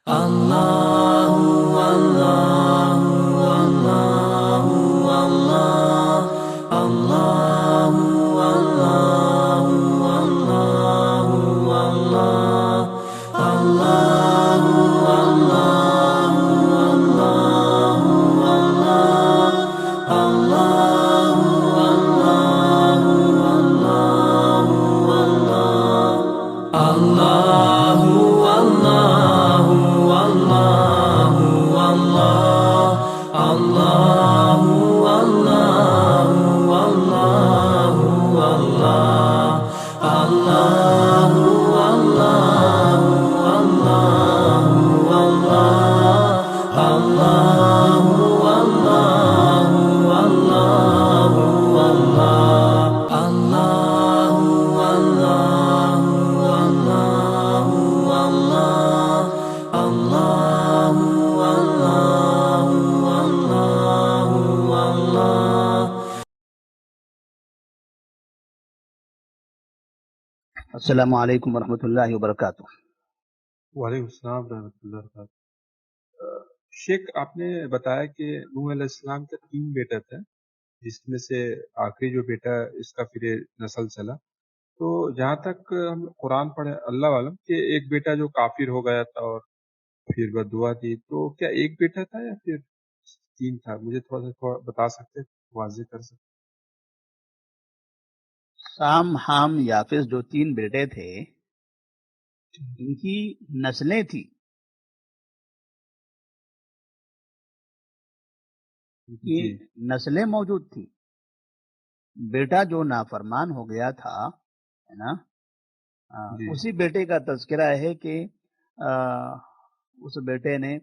Allahu Allahu Allahu Allah Allahu Allahu Allahu Allah Allahu Allahu Allahu Allah Allahu Allahu Allahu Allah Allahu السلام علیکم ورحمۃ اللہ وبرکاتہ۔ وعلیکم السلام ورحمۃ اللہ وبرکاتہ۔ شیخ، آپ نے بتایا کہ نوح علیہ السلام کے 3 بیٹا تھے، جس میں سے آخری جو بیٹا اس کا پھر نسل چلا۔ تو جہاں تک ہم قرآن پڑھے اللہ عالم کہ ایک بیٹا جو کافر ہو گیا تھا اور پھر بدعا دی، تو کیا ایک بیٹا تھا یا پھر 3 تھا؟ مجھے تھوڑا سا بتا سکتے، واضح کر سکتے؟ سام، حام، یافس جو 3 بیٹے تھے، ان کی نسلیں تھیں، ان کی نسلیں موجود تھی۔ بیٹا جو نافرمان ہو گیا تھا، ہے نا، اسی بیٹے کا تذکرہ ہے کہ اس بیٹے نے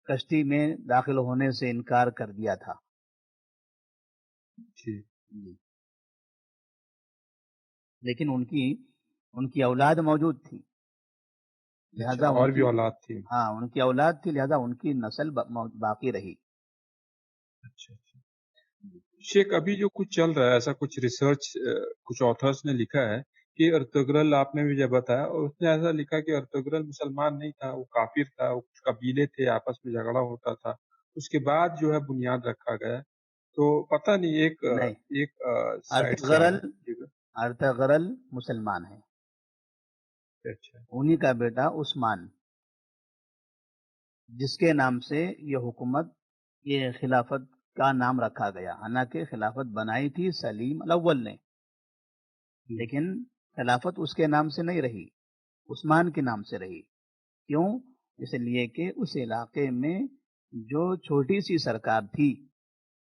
کشتی میں داخل ہونے سے انکار کر دیا تھا۔ جی، لیکن ان کی اولاد موجود تھی، لہذا اور بھی اولاد تھی؟ ہاں، ان کی اولاد تھی، لہذا ان کی نسل باقی رہی۔ اچھا شیخ، ابھی جو کچھ چل رہا ہے، ایسا کچھ ریسرچ کچھ آتھرس نے لکھا ہے کہ ارطغرل، آپ نے بھی جب بتایا، اور اس نے ایسا لکھا کہ ارطغرل مسلمان نہیں تھا، وہ کافر تھا، وہ کچھ قبیلے تھے، آپس میں جھگڑا ہوتا تھا، اس کے بعد جو ہے بنیاد رکھا گیا۔ تو پتہ نہیں، ایک سائٹ سے ارطغرل مسلمان ہے، اچھا، انہی کا بیٹا عثمان، جس کے نام سے یہ حکومت، یہ خلافت کا نام رکھا گیا۔ حالانکہ خلافت بنائی تھی سلیم الاول نے، لیکن خلافت اس کے نام سے نہیں رہی، عثمان کے نام سے رہی۔ کیوں؟ اس لیے کہ اس علاقے میں جو چھوٹی سی سرکار تھی،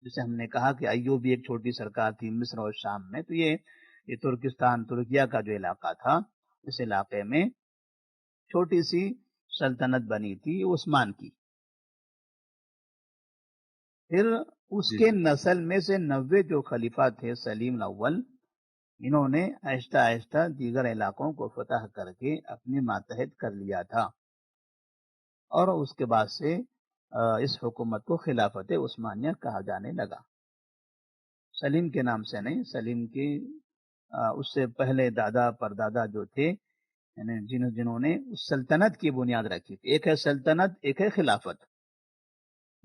جسے ہم نے کہا کہ ایوب ایک چھوٹی سرکار تھی مصر اور شام میں، تو یہ ترکستان، ترکیہ کا جو علاقہ تھا، اس علاقے میں چھوٹی سی سلطنت بنی تھی عثمان کی۔ پھر اس کے نسل میں سے 90 جو خلیفہ تھے سلیم الاول، انہوں نے آہستہ آہستہ دیگر علاقوں کو فتح کر کے اپنے ماتحت کر لیا تھا، اور اس کے بعد سے اس حکومت کو خلافت عثمانیہ کہا جانے لگا۔ سلیم کے نام سے نہیں، سلیم کی اس سے پہلے دادا پردادا جو تھے، یعنی جنہوں نے اس سلطنت کی بنیاد رکھی تھی۔ ایک ہے سلطنت، ایک ہے خلافت۔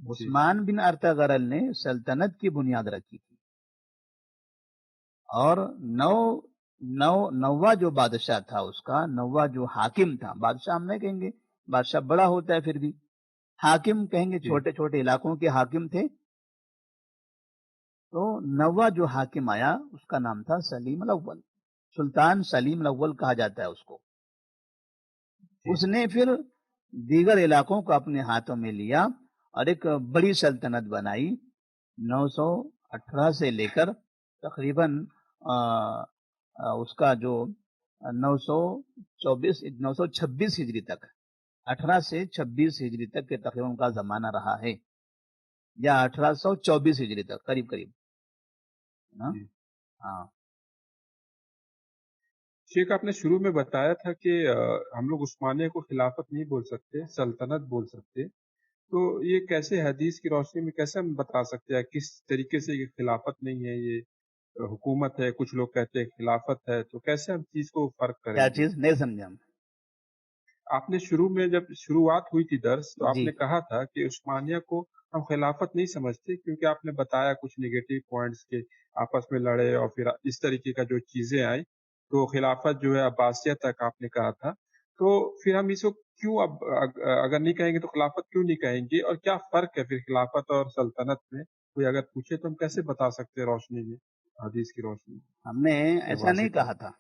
عثمان بن ارطغرل نے سلطنت کی بنیاد رکھی تھی، اور نواں جو بادشاہ تھا، اس کا نواں جو حاکم تھا، بادشاہ ہم نہیں کہیں گے، بادشاہ بڑا ہوتا ہے، پھر بھی حاکم کہیں گے، چھوٹے چھوٹے علاقوں کے حاکم تھے۔ تو نواں جو حاکم آیا، اس کا نام تھا سلیم الاول، سلطان سلیم الاول کہا جاتا ہے اس کو۔ اس نے پھر دیگر علاقوں کو اپنے ہاتھوں میں لیا اور ایک بڑی سلطنت بنائی، 918 سے لے کر تقریباً اس کا جو 926 ہجری تک، 18 سے 26 ہجری تک کے تقریباً کا زمانہ رہا ہے، یا 1824 ہجری تک، قریب قریب۔ ہاں شیخ، آپ نے شروع میں بتایا تھا کہ ہم لوگ عثمانیہ کو خلافت نہیں بول سکتے، سلطنت بول سکتے، تو یہ کیسے حدیث کی روشنی میں کیسے ہم بتا سکتے ہیں کس طریقے سے یہ خلافت نہیں ہے، یہ حکومت ہے؟ کچھ لوگ کہتے ہیں خلافت ہے، تو کیسے ہم چیز کو فرق کریں کیا گے؟ چیز نہیں سمجھا ہم؟ آپ نے شروع میں جب شروعات ہوئی تھی درس تو آپ جی نے کہا تھا کہ عثمانیہ کو ہم خلافت نہیں سمجھتے، کیونکہ آپ نے بتایا کچھ نگیٹو پوائنٹس کے آپس میں لڑے اور پھر اس طریقے کا جو چیزیں آئی، تو خلافت جو ہے عباسیہ تک آپ نے کہا تھا. تو پھر ہم اس کو کیوں اب اگر نہیں کہیں گے تو خلافت کیوں نہیں کہیں گے، اور کیا فرق ہے پھر خلافت اور سلطنت میں؟ کوئی اگر پوچھے تو ہم کیسے بتا سکتے ہیں روشنی میں، حدیث کی روشنی میں ہم نے یا ایسا نہیں واضح طور کہا تھا.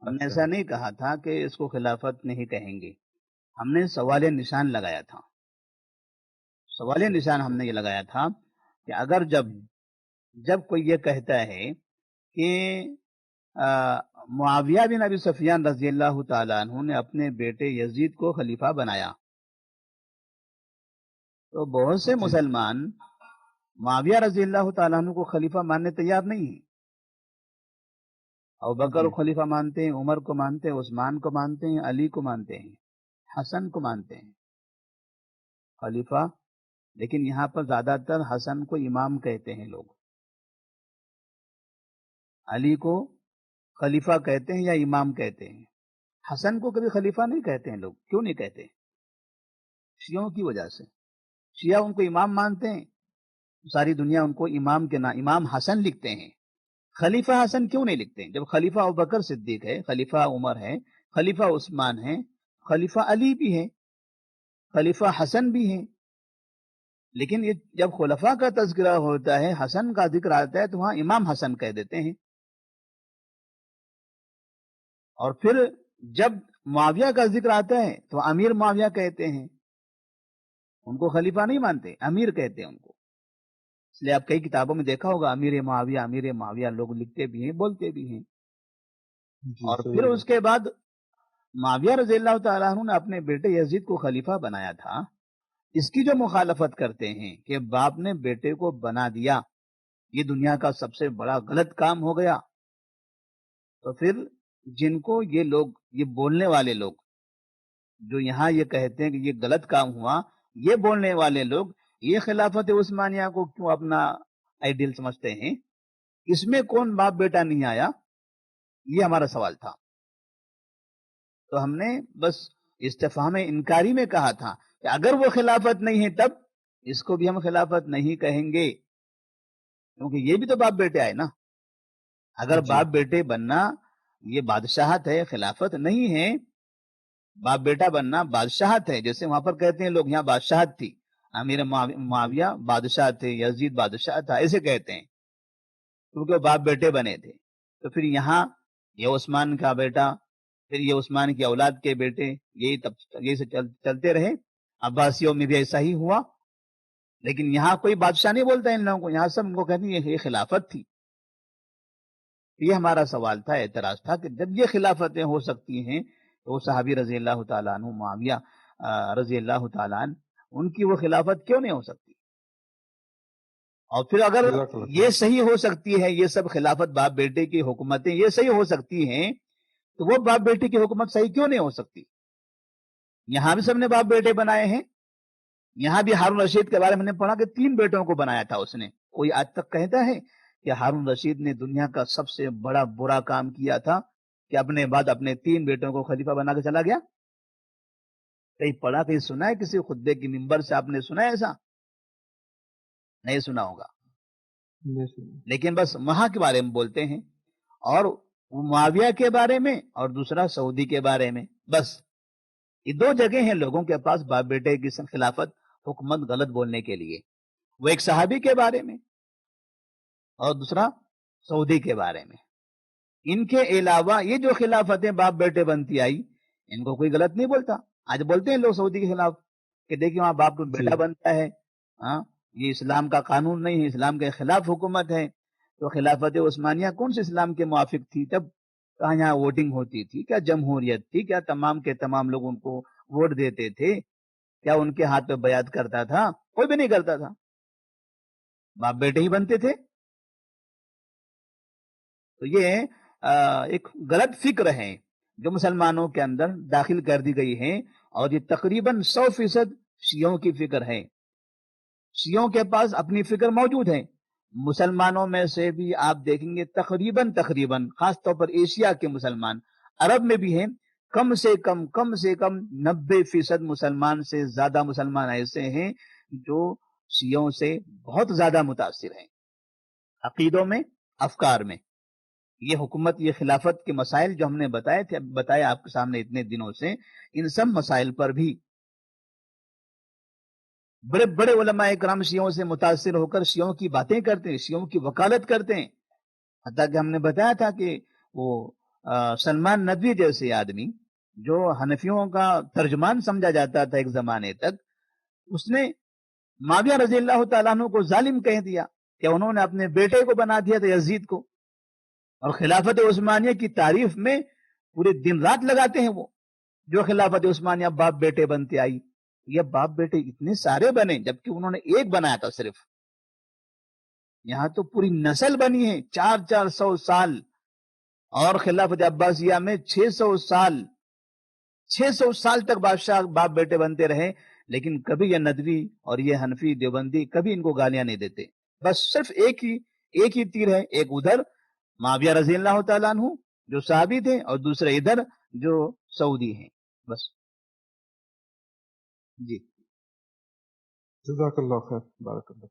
ہم نے اچھا ایسا نہیں کہا تھا کہ اس کو خلافت نہیں کہیں گے. ہم نے سوال نشان لگایا تھا. سوال اچھا نشان ہم نے یہ لگایا تھا کہ اگر جب کوئی یہ کہتا ہے کہ معاویہ بن ابی سفیان رضی اللہ تعالیٰ عنہ نے اپنے بیٹے یزید کو خلیفہ بنایا، تو بہت سے جی مسلمان معاویہ رضی اللہ تعالیٰ عنہ کو خلیفہ ماننے تیار نہیں ہیں. ابوبکر جی کو خلیفہ مانتے ہیں، عمر کو مانتے ہیں، عثمان کو مانتے ہیں، علی کو مانتے ہیں، حسن کو مانتے ہیں خلیفہ. لیکن یہاں پر زیادہ تر حسن کو امام کہتے ہیں لوگ، علی کو خلیفہ کہتے ہیں یا امام کہتے ہیں. حسن کو کبھی خلیفہ نہیں کہتے ہیں لوگ. کیوں نہیں کہتے؟ شیعوں کی وجہ سے. شیعہ ان کو امام مانتے ہیں، ساری دنیا ان کو امام کے نام امام حسن لکھتے ہیں. خلیفہ حسن کیوں نہیں لکھتے ہیں؟ جب خلیفہ ابوبکر صدیق ہے، خلیفہ عمر ہے، خلیفہ عثمان ہے، خلیفہ علی بھی ہے، خلیفہ حسن بھی ہیں. لیکن یہ جب خلفاء کا تذکرہ ہوتا ہے، حسن کا ذکر آتا ہے، تو وہاں امام حسن کہہ دیتے ہیں. اور پھر جب معاویہ کا ذکر آتا ہے تو امیر معاویہ کہتے ہیں. ان کو خلیفہ نہیں مانتے، امیر کہتے ہیں ان کو. اس لیے آپ کئی کتابوں میں دیکھا ہوگا امیر معاویہ لوگ لکھتے بھی ہیں، بولتے بھی ہیں. جی اور پھر صحیح اس کے بعد معاویہ رضی اللہ تعالیٰ عنہ نے اپنے بیٹے یزید کو خلیفہ بنایا تھا. اس کی جو مخالفت کرتے ہیں کہ باپ نے بیٹے کو بنا دیا، یہ دنیا کا سب سے بڑا غلط کام ہو گیا. تو پھر جن کو یہ لوگ، یہ بولنے والے لوگ جو یہاں یہ کہتے ہیں کہ یہ غلط کام ہوا، یہ بولنے والے لوگ یہ خلافت عثمانیہ کو کیوں اپنا آئیڈیل سمجھتے ہیں؟ اس میں کون باپ بیٹا نہیں آیا؟ یہ ہمارا سوال تھا. تو ہم نے بس استفہام انکاری میں کہا تھا کہ اگر وہ خلافت نہیں ہے تب اس کو بھی ہم خلافت نہیں کہیں گے، کیونکہ یہ بھی تو باپ بیٹے آئے نا. اگر جی باپ بیٹے بننا یہ بادشاہت ہے، خلافت نہیں ہے. باپ بیٹا بننا بادشاہت ہے، جیسے وہاں پر کہتے ہیں لوگ یہاں بادشاہت تھی، امیر معاویہ بادشاہ تھے، یزید بادشاہ تھا، ایسے کہتے ہیں کیونکہ وہ باپ بیٹے بنے تھے. تو پھر یہاں یہ عثمان کا بیٹا، پھر یہ عثمان کی اولاد کے بیٹے، یہی سے چلتے رہے. عباسیوں میں بھی ایسا ہی ہوا. لیکن یہاں کوئی بادشاہ نہیں بولتا ان لوگوں کو، یہاں سب ان کو کہتے ہیں یہ خلافت تھی. یہ ہمارا سوال تھا، اعتراض تھا کہ جب یہ خلافتیں ہو سکتی ہیں تو صحابی رضی اللہ تعالیٰ عنہ معاویہ رضی اللہ تعالیٰ عنہ ان کی وہ خلافت کیوں نہیں ہو سکتی؟ اور پھر اگر جزاک اللہ یہ خیر. صحیح ہو سکتی ہے، یہ سب خلافت باپ بیٹے کی حکومتیں یہ صحیح ہو سکتی ہیں، تو وہ باپ بیٹے کی حکومت صحیح کیوں نہیں ہو سکتی؟ یہاں بھی سب نے باپ بیٹے بنائے ہیں. یہاں بھی ہارون رشید کے بارے میں نے پڑھا کہ 3 بیٹوں کو بنایا تھا اس نے. کوئی آج تک کہتا ہے کہ ہارون رشید نے دنیا کا سب سے بڑا برا کام کیا تھا کہ اپنے بعد اپنے 3 بیٹوں کو خلیفہ بنا کے چلا گیا؟ کہیں پڑھا، کہیں سنا ہے کسی خطبے کی منبر سے آپ نے سنا ہے ایسا؟ نہیں سنا ہوگا. نہیں سنا. لیکن بس وہاں کے بارے میں بولتے ہیں، اور معاویہ کے بارے میں اور دوسرا سعودی کے بارے میں. بس یہ 2 جگہ ہیں لوگوں کے پاس باپ بیٹے کی خلافت حکومت غلط بولنے کے لیے. وہ ایک صحابی کے بارے میں اور دوسرا سعودی کے بارے میں. ان کے علاوہ یہ جو خلافتیں باپ بیٹے بنتی آئی ان کو کوئی غلط نہیں بولتا. آج بولتے ہیں لوگ سعودی کے خلاف کہ دیکھیں وہاں باپ جی بیٹا بنتا ہے، ہاں یہ اسلام کا قانون نہیں ہے، اسلام کے خلاف حکومت ہے. تو خلافت عثمانیہ کون سے اسلام کے موافق تھی؟ تب کہاں یہاں ووٹنگ ہوتی تھی؟ کیا جمہوریت تھی؟ کیا تمام کے تمام لوگ ان کو ووٹ دیتے تھے؟ کیا ان کے ہاتھ پہ بیعت کرتا تھا؟ کوئی بھی نہیں کرتا تھا، باپ بیٹے ہی بنتے تھے. تو یہ ایک غلط فکر ہے جو مسلمانوں کے اندر داخل کر دی گئی ہے، اور یہ تقریباً 100% شیعوں کی فکر ہے. شیعوں کے پاس اپنی فکر موجود ہے. مسلمانوں میں سے بھی آپ دیکھیں گے تقریباً خاص طور پر ایشیا کے مسلمان، عرب میں بھی ہیں، کم سے کم 90% مسلمان سے زیادہ مسلمان ایسے ہیں جو شیعوں سے بہت زیادہ متاثر ہیں، عقیدوں میں، افکار میں۔ یہ حکومت، یہ خلافت کے مسائل جو ہم نے بتایا آپ کے سامنے اتنے دنوں سے، ان سب مسائل پر بھی بڑے بڑے علماء کرام شیعوں سے متاثر ہو کر شیعوں کی باتیں کرتے ہیں، شیعوں کی وکالت کرتے ہیں۔ حتیٰ کہ ہم نے بتایا تھا کہ وہ سلمان ندوی جیسے آدمی جو حنفیوں کا ترجمان سمجھا جاتا تھا ایک زمانے تک، اس نے معاویہ رضی اللہ تعالیٰ عنہ کو ظالم کہہ دیا کہ انہوں نے اپنے بیٹے کو بنا دیا تھا یزید کو، اور خلافت عثمانیہ کی تعریف میں پورے دن رات لگاتے ہیں وہ، جو خلافت عثمانیہ باپ بیٹے بنتے آئی۔ یہ باپ بیٹے اتنے سارے بنے جبکہ انہوں نے ایک بنایا تھا صرف، یہاں تو پوری نسل بنی ہے، 400 سال، اور خلافت عباسیہ میں 600 سال تک بادشاہ باپ بیٹے بنتے رہے، لیکن کبھی یہ ندوی اور یہ حنفی دیوبندی کبھی ان کو گالیاں نہیں دیتے، بس صرف ایک ہی تیر ہے، ایک ادھر معاویہ رضی اللہ تعالیٰ عنہ جو صحابی تھے، اور دوسرے ادھر جو سعودی ہیں، بس۔ جی جزاک اللہ خیر، بارک اللہ۔